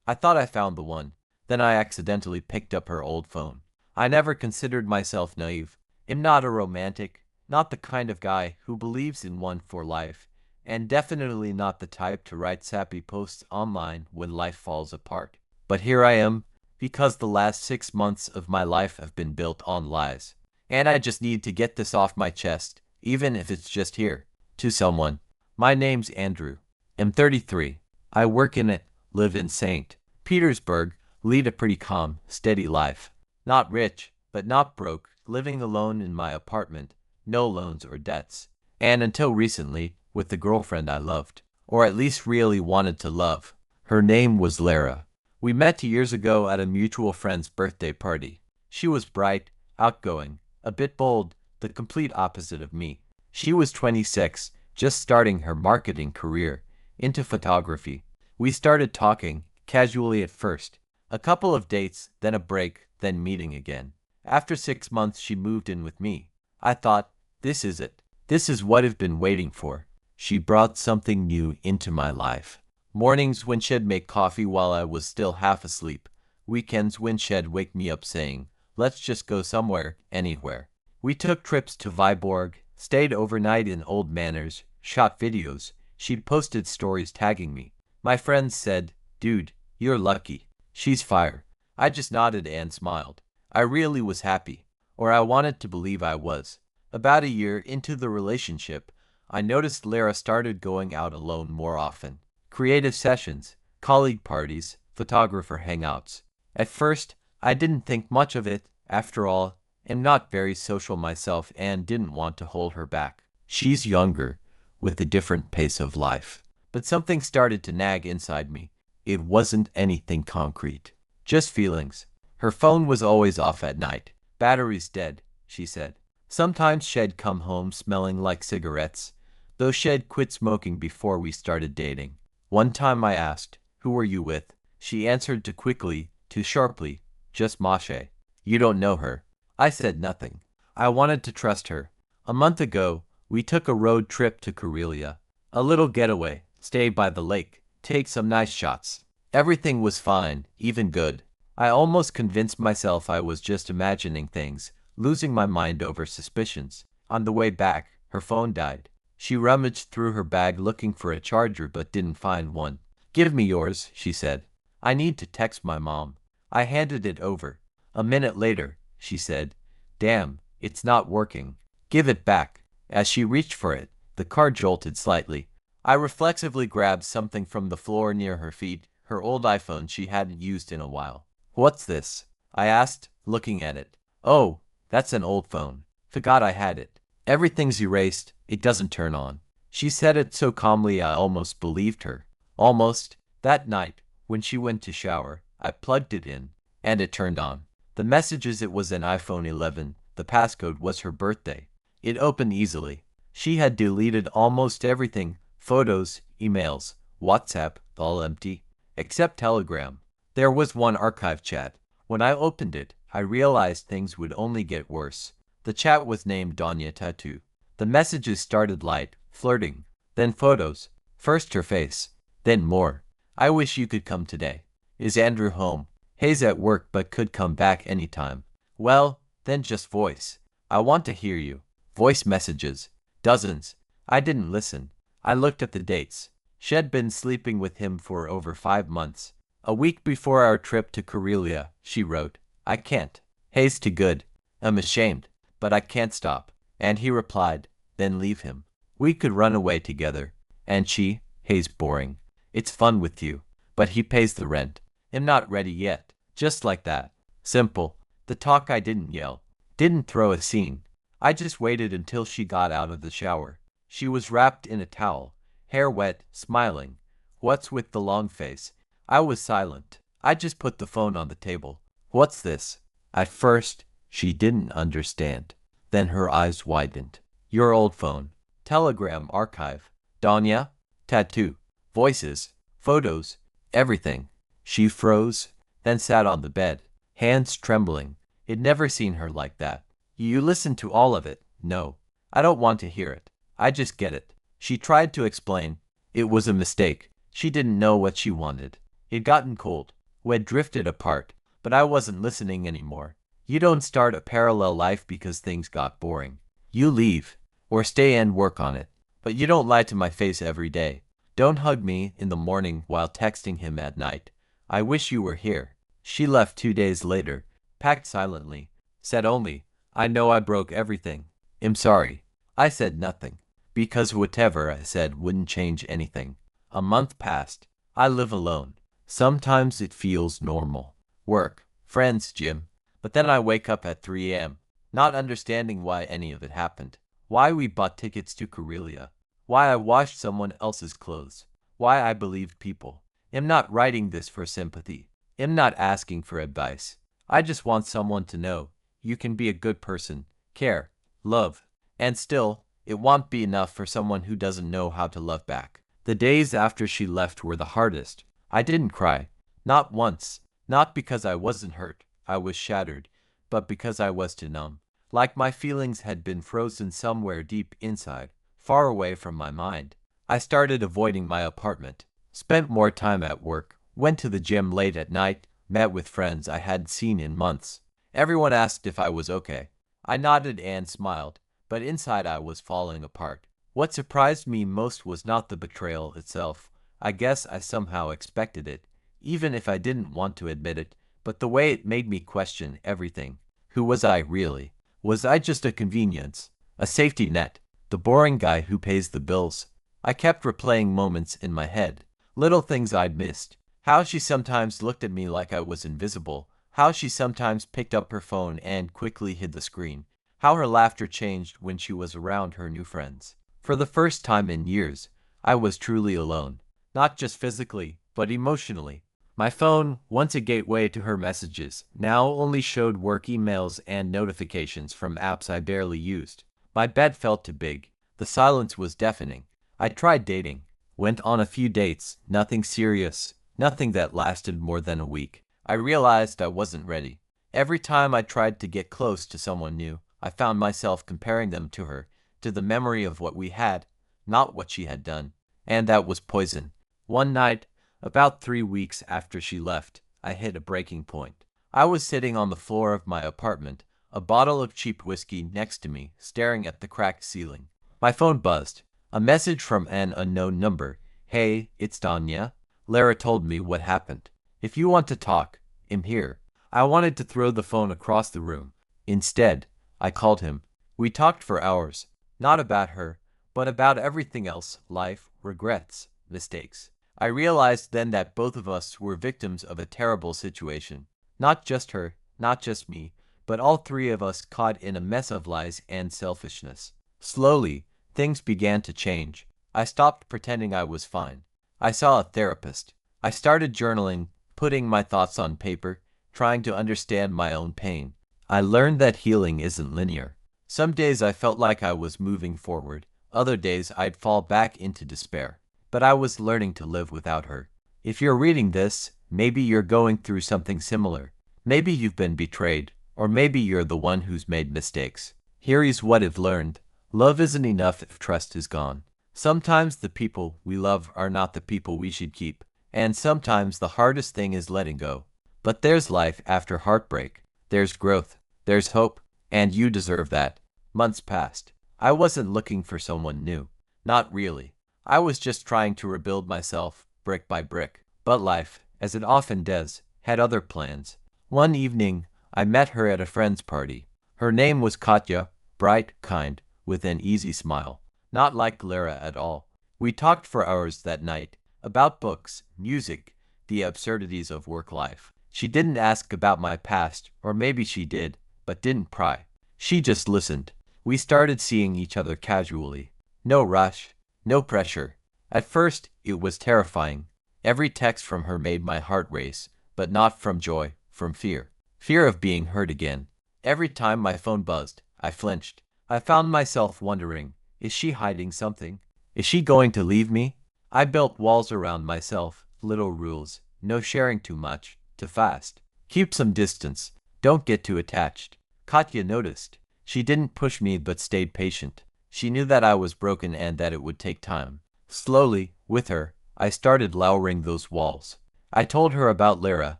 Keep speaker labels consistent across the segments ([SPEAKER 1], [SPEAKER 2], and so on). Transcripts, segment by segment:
[SPEAKER 1] I thought I found the one. Then I accidentally picked up her old phone. I never considered myself naive. I'm not a romantic, not the kind of guy who believes in one for life, and definitely not the type to write sappy posts online when life falls apart. But here I am, because the last 6 months of my life have been built on lies. And I just need to get this off my chest, even if it's just here. To someone. My name's Andrew. I'm 33. I work in it, live in St. Petersburg, lead a pretty calm, steady life. Not rich, but not broke, living alone in my apartment, no loans or debts. And until recently, with the girlfriend I loved, or at least really wanted to love. Her name was Lara. We met 2 years ago at a mutual friend's birthday party. She was bright, outgoing, a bit bold, the complete opposite of me. She was 26, just starting her marketing career, into photography. We started talking, casually at first. A couple of dates, then a break, then meeting again. After 6 months she moved in with me. I thought, this is it. This is what I've been waiting for. She brought something new into my life. Mornings when she'd make coffee while I was still half asleep. Weekends when she'd wake me up saying, let's just go somewhere, anywhere. We took trips to Viborg, stayed overnight in old manors, shot videos. She posted stories tagging me. My friends said, dude, you're lucky. She's fire. I just nodded and smiled. I really was happy. Or I wanted to believe I was. About a year into the relationship, I noticed Lara started going out alone more often. Creative sessions, colleague parties, photographer hangouts. At first, I didn't think much of it. After all, I'm not very social myself and didn't want to hold her back. She's younger, with a different pace of life. But something started to nag inside me. It wasn't anything concrete. Just feelings. Her phone was always off at night. Battery's dead, she said. Sometimes she'd come home smelling like cigarettes, though she'd quit smoking before we started dating. One time I asked, who were you with? She answered too quickly, too sharply, just Mashe. You don't know her. I said nothing. I wanted to trust her. A month ago, we took a road trip to Karelia. A little getaway, stay by the lake, take some nice shots. Everything was fine, even good. I almost convinced myself I was just imagining things, losing my mind over suspicions. On the way back, her phone died. She rummaged through her bag looking for a charger but didn't find one. Give me yours, she said. I need to text my mom. I handed it over. A minute later, she said, damn, it's not working. Give it back. As she reached for it, the car jolted slightly. I reflexively grabbed something from the floor near her feet, her old iPhone she hadn't used in a while. What's this? I asked, looking at it. Oh, that's an old phone. Forgot I had it. Everything's erased, it doesn't turn on. She said it so calmly I almost believed her. Almost. That night, when she went to shower, I plugged it in, and it turned on. The messages, it was an iPhone 11, the passcode was her birthday. It opened easily. She had deleted almost everything, photos, emails, WhatsApp, all empty, except Telegram. There was one archive chat. When I opened it, I realized things would only get worse. The chat was named Donya Tattoo. The messages started light, flirting, then photos. First her face, then more. I wish you could come today. Is Andrew home? He's at work but could come back anytime. Well, then just voice. I want to hear you. Voice messages. Dozens. I didn't listen. I looked at the dates. She'd been sleeping with him for over 5 months. A week before our trip to Karelia, she wrote, I can't. He's too good. I'm ashamed, but I can't stop. And he replied, then leave him. We could run away together. And she, he's boring. It's fun with you, but he pays the rent. I'm not ready yet. Just like that. Simple. The talk. I didn't yell. Didn't throw a scene. I just waited until she got out of the shower. She was wrapped in a towel, hair wet, smiling. What's with the long face? I was silent. I just put the phone on the table. What's this? At first, she didn't understand. Then her eyes widened. Your old phone. Telegram archive. Donya? Tattoo. Voices. Photos. Everything. She froze, then sat on the bed, hands trembling. I'd never seen her like that. You listened to all of it? No. I don't want to hear it. I just get it. She tried to explain. It was a mistake. She didn't know what she wanted. It'd gotten cold. We had drifted apart, but I wasn't listening anymore. You don't start a parallel life because things got boring. You leave, or stay and work on it. But you don't lie to my face every day. Don't hug me in the morning while texting him at night. I wish you were here. She left 2 days later, packed silently, said only, I know I broke everything. I'm sorry. I said nothing, because whatever I said wouldn't change anything. A month passed. I live alone. Sometimes it feels normal. Work, friends, gym. But then I wake up at 3 a.m., not understanding why any of it happened. Why we bought tickets to Karelia. Why I washed someone else's clothes. Why I believed people. I'm not writing this for sympathy. I'm not asking for advice. I just want someone to know you can be a good person, care, love, and still, it won't be enough for someone who doesn't know how to love back. The days after she left were the hardest. I didn't cry. Not once. Not because I wasn't hurt. I was shattered. But because I was too numb. Like my feelings had been frozen somewhere deep inside, far away from my mind. I started avoiding my apartment. Spent more time at work. Went to the gym late at night. Met with friends I hadn't seen in months. Everyone asked if I was okay. I nodded and smiled. But inside I was falling apart. What surprised me most was not the betrayal itself. I guess I somehow expected it, even if I didn't want to admit it, but the way it made me question everything. Who was I really? Was I just a convenience? A safety net? The boring guy who pays the bills? I kept replaying moments in my head. Little things I'd missed. How she sometimes looked at me like I was invisible. How she sometimes picked up her phone and quickly hid the screen. How her laughter changed when she was around her new friends. For the first time in years, I was truly alone. Not just physically, but emotionally. My phone, once a gateway to her messages, now only showed work emails and notifications from apps I barely used. My bed felt too big. The silence was deafening. I tried dating. Went on a few dates, nothing serious, nothing that lasted more than a week. I realized I wasn't ready. Every time I tried to get close to someone new, I found myself comparing them to her, to the memory of what we had, not what she had done. And that was poison. One night, about 3 weeks after she left, I hit a breaking point. I was sitting on the floor of my apartment, a bottle of cheap whiskey next to me, staring at the cracked ceiling. My phone buzzed. A message from an unknown number. Hey, it's Danya. Lara told me what happened. If you want to talk, I'm here. I wanted to throw the phone across the room. Instead, I called him. We talked for hours. Not about her, but about everything else, life, regrets, mistakes. I realized then that both of us were victims of a terrible situation. Not just her, not just me, but all three of us caught in a mess of lies and selfishness. Slowly, things began to change. I stopped pretending I was fine. I saw a therapist. I started journaling, putting my thoughts on paper, trying to understand my own pain. I learned that healing isn't linear. Some days I felt like I was moving forward. Other days I'd fall back into despair. But I was learning to live without her. If you're reading this, maybe you're going through something similar. Maybe you've been betrayed, or maybe you're the one who's made mistakes. Here is what I've learned. Love isn't enough if trust is gone. Sometimes the people we love are not the people we should keep, and sometimes the hardest thing is letting go. But there's life after heartbreak. There's growth. There's hope. And you deserve that. Months passed. I wasn't looking for someone new. Not really. I was just trying to rebuild myself, brick by brick. But life, as it often does, had other plans. One evening, I met her at a friend's party. Her name was Katya, bright, kind, with an easy smile. Not like Lara at all. We talked for hours that night, about books, music, the absurdities of work life. She didn't ask about my past, or maybe she did, but didn't pry. She just listened. We started seeing each other casually. No rush, no pressure. At first, it was terrifying. Every text from her made my heart race, but not from joy, from fear. Fear of being hurt again. Every time my phone buzzed, I flinched. I found myself wondering, is she hiding something? Is she going to leave me? I built walls around myself, little rules. No sharing too much, too fast. Keep some distance. Don't get too attached. Katya noticed. She didn't push me but stayed patient. She knew that I was broken and that it would take time. Slowly, with her, I started lowering those walls. I told her about Lara,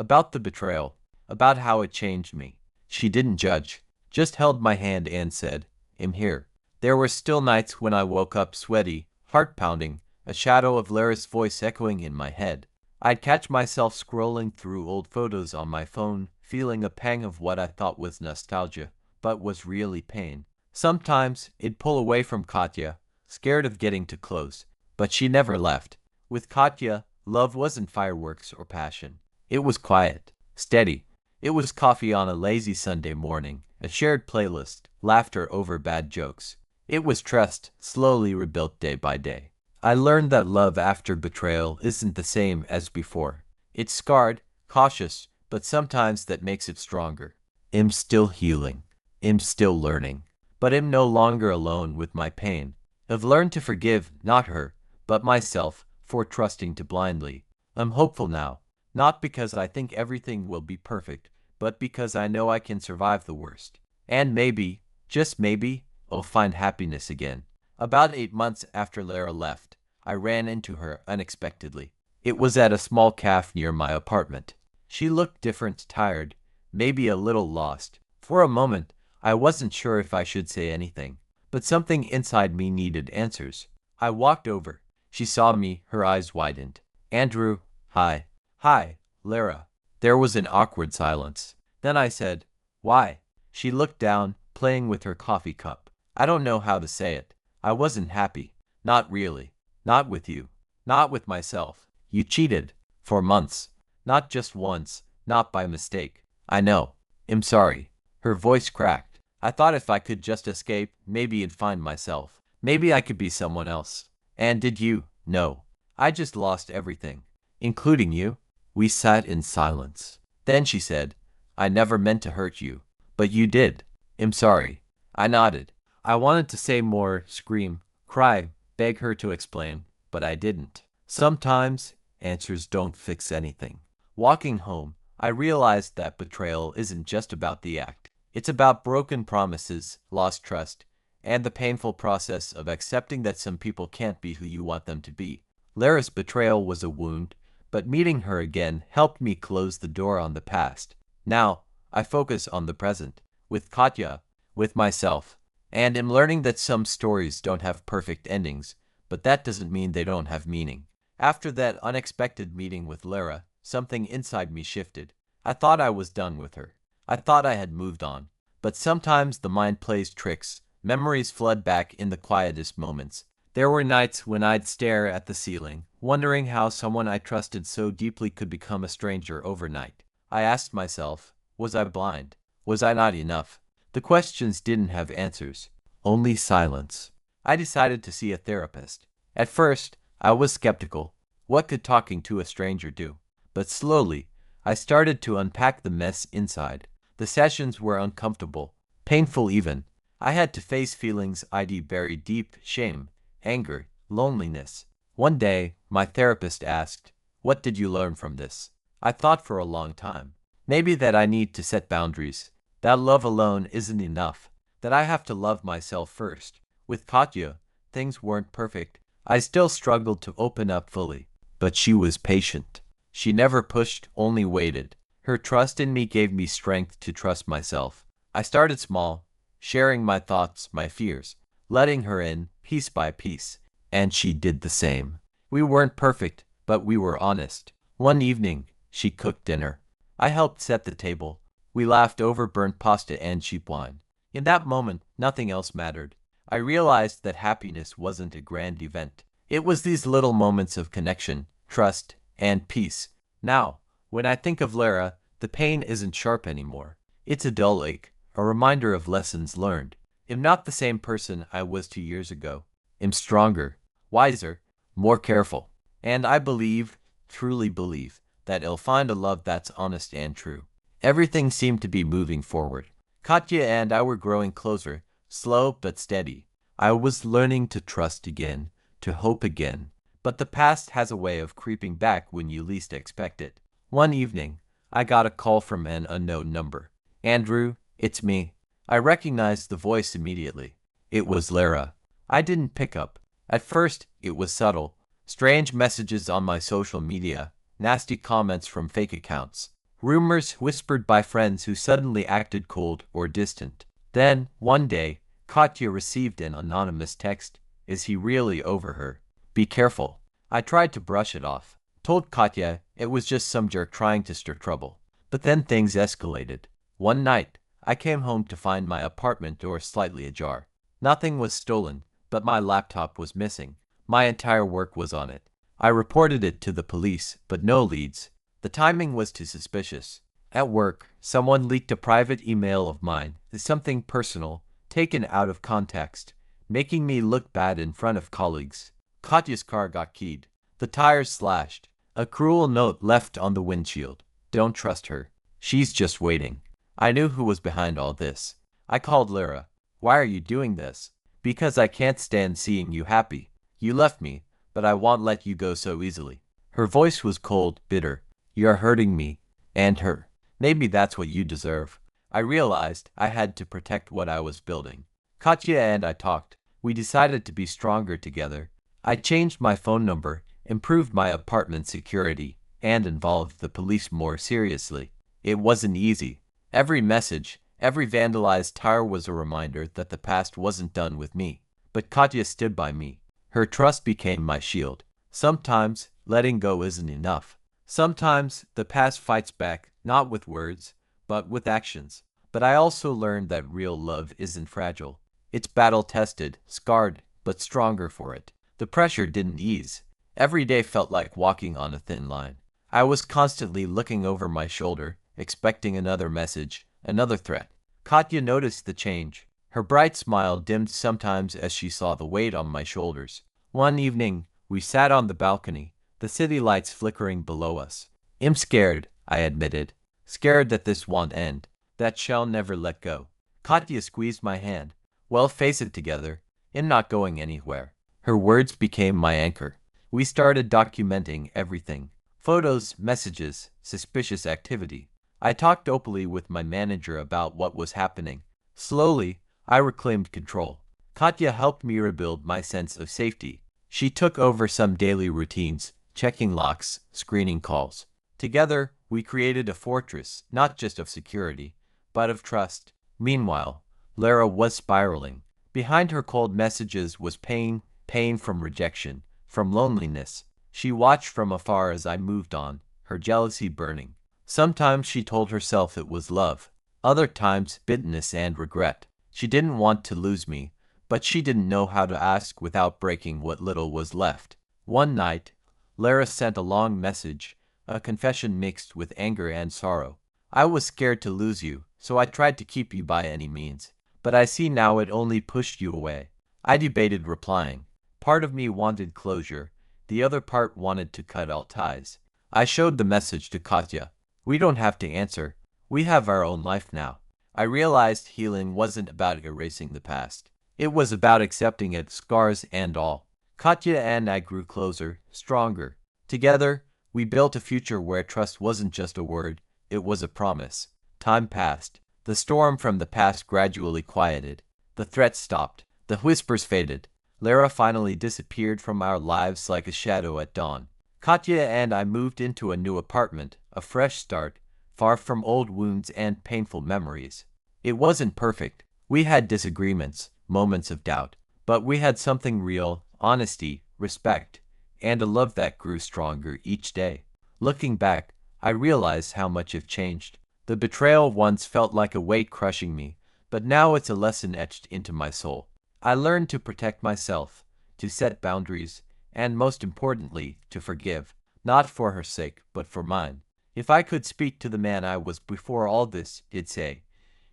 [SPEAKER 1] about the betrayal, about how it changed me. She didn't judge, just held my hand and said, "I'm here." There were still nights when I woke up sweaty, heart pounding, a shadow of Lara's voice echoing in my head. I'd catch myself scrolling through old photos on my phone, feeling a pang of what I thought was nostalgia, but was really pain. Sometimes it'd pull away from Katya, scared of getting too close, but she never left. With Katya, love wasn't fireworks or passion. It was quiet, steady. It was coffee on a lazy Sunday morning, a shared playlist, laughter over bad jokes. It was trust, slowly rebuilt day by day. I learned that love after betrayal isn't the same as before. It's scarred, cautious, but sometimes that makes it stronger. I'm still healing. I'm still learning. But I'm no longer alone with my pain. I've learned to forgive, not her, but myself, for trusting too blindly. I'm hopeful now, not because I think everything will be perfect, but because I know I can survive the worst. And maybe, just maybe, I'll find happiness again. About 8 months after Lara left, I ran into her unexpectedly. It was at a small cafe near my apartment. She looked different, tired, maybe a little lost. For a moment, I wasn't sure if I should say anything, but something inside me needed answers. I walked over. She saw me, her eyes widened. "Andrew, hi." "Hi, Lara." There was an awkward silence. Then I said, "Why?" She looked down, playing with her coffee cup. I don't know how to say it. I wasn't happy. Not really. Not with you. Not with myself. You cheated. For months. Not just once. Not by mistake. I know. I'm sorry. Her voice cracked. I thought if I could just escape, maybe I'd find myself. Maybe I could be someone else. And did you? No. I just lost everything. Including you. We sat in silence. Then she said, "I never meant to hurt you. But you did. I'm sorry." I nodded. I wanted to say more, scream, cry, beg her to explain, but I didn't. Sometimes, answers don't fix anything. Walking home, I realized that betrayal isn't just about the act. It's about broken promises, lost trust, and the painful process of accepting that some people can't be who you want them to be. Lara's betrayal was a wound, but meeting her again helped me close the door on the past. Now, I focus on the present, with Katya, with myself, and am learning that some stories don't have perfect endings, but that doesn't mean they don't have meaning. After that unexpected meeting with Lara, something inside me shifted. I thought I was done with her. I thought I had moved on. But sometimes the mind plays tricks. Memories flood back in the quietest moments. There were nights when I'd stare at the ceiling, wondering how someone I trusted so deeply could become a stranger overnight. I asked myself, was I blind? Was I not enough? The questions didn't have answers, only silence. I decided to see a therapist. At first, I was skeptical. What could talking to a stranger do? But slowly, I started to unpack the mess inside. The sessions were uncomfortable, painful even. I had to face feelings I'd buried deep: shame, anger, loneliness. One day, my therapist asked, "What did you learn from this?" I thought for a long time. Maybe that I need to set boundaries, that love alone isn't enough, that I have to love myself first. With Katya, things weren't perfect. I still struggled to open up fully, but she was patient. She never pushed, only waited. Her trust in me gave me strength to trust myself. I started small, sharing my thoughts, my fears, letting her in, piece by piece, and she did the same. We weren't perfect, but we were honest. One evening, she cooked dinner. I helped set the table. We laughed over burnt pasta and cheap wine. In that moment, nothing else mattered. I realized that happiness wasn't a grand event. It was these little moments of connection, trust, and peace. Now, when I think of Lara, the pain isn't sharp anymore. It's a dull ache, a reminder of lessons learned. I'm not the same person I was 2 years ago. I'm stronger, wiser, more careful. And I believe, truly believe, that I'll find a love that's honest and true. Everything seemed to be moving forward. Katya and I were growing closer, slow but steady. I was learning to trust again, to hope again. But the past has a way of creeping back when you least expect it. One evening, I got a call from an unknown number. "Andrew, it's me." I recognized the voice immediately. It was Lara. I didn't pick up. At first, it was subtle. Strange messages on my social media, nasty comments from fake accounts. rumors whispered by friends who suddenly acted cold or distant. Then, one day, Katya received an anonymous text. Is he really over her? Be careful. I tried to brush it off. Told Katya it was just some jerk trying to stir trouble. But then things escalated. One night, I came home to find my apartment door slightly ajar. Nothing was stolen, but my laptop was missing. My entire work was on it. I reported it to the police, but no leads. The timing was too suspicious. At work, someone leaked a private email of mine, something personal, taken out of context, making me look bad in front of colleagues. Katya's car got keyed. The tires slashed. A cruel note left on the windshield. Don't trust her. She's just waiting. I knew who was behind all this. I called Lara. Why are you doing this? Because I can't stand seeing you happy. You left me, but I won't let you go so easily. Her voice was cold, bitter. You're hurting me. And her. Maybe that's what you deserve. I realized I had to protect what I was building. Katya and I talked. We decided to be stronger together. I changed my phone number, improved my apartment security, and involved the police more seriously. It wasn't easy. Every message, every vandalized tire was a reminder that the past wasn't done with me. But Katya stood by me. Her trust became my shield. Sometimes letting go isn't enough. Sometimes the past fights back, not with words, but with actions. But I also learned that real love isn't fragile. It's battle-tested, scarred, but stronger for it. The pressure didn't ease. Every day felt like walking on a thin line. I was constantly looking over my shoulder, expecting another message, another threat. Katya noticed the change. Her bright smile dimmed sometimes as she saw the weight on my shoulders. One evening, we sat on the balcony, the city lights flickering below us. I'm scared, I admitted. Scared that this won't end, that shall never let go. Katya squeezed my hand. Well, face it together. I'm not going anywhere. Her words became my anchor. We started documenting everything. Photos, messages, suspicious activity. I talked openly with my manager about what was happening. Slowly, I reclaimed control. Katya helped me rebuild my sense of safety. She took over some daily routines, checking locks, screening calls. Together, we created a fortress, not just of security, but of trust. Meanwhile, Lara was spiraling. Behind her cold messages was pain, pain from rejection, from loneliness. She watched from afar as I moved on, her jealousy burning. Sometimes she told herself it was love, other times bitterness and regret. She didn't want to lose me, but she didn't know how to ask without breaking what little was left. One night, Lara sent a long message, a confession mixed with anger and sorrow. I was scared to lose you, so I tried to keep you by any means. But I see now it only pushed you away. I debated replying. Part of me wanted closure, the other part wanted to cut all ties. I showed the message to Katya. We don't have to answer. We have our own life now. I realized healing wasn't about erasing the past. It was about accepting it, scars and all. Katya and I grew closer, stronger. Together, we built a future where trust wasn't just a word, it was a promise. Time passed. The storm from the past gradually quieted. The threats stopped. The whispers faded. Lara finally disappeared from our lives like a shadow at dawn. Katya and I moved into a new apartment, a fresh start, far from old wounds and painful memories. It wasn't perfect. We had disagreements, moments of doubt, but we had something real, honesty, respect, and a love that grew stronger each day. Looking back, I realized how much have changed. The betrayal once felt like a weight crushing me, but now it's a lesson etched into my soul. I learned to protect myself, to set boundaries, and most importantly, to forgive, not for her sake, but for mine. If I could speak to the man I was before all this, I'd say,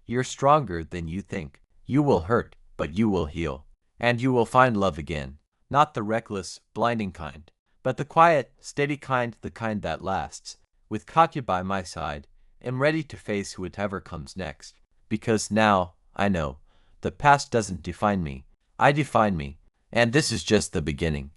[SPEAKER 1] you're stronger than you think. You will hurt, but you will heal. And you will find love again. Not the reckless, blinding kind, but the quiet, steady kind, the kind that lasts. With Katya by my side, I'm ready to face whatever comes next. Because now, I know, the past doesn't define me. I define me. And this is just the beginning.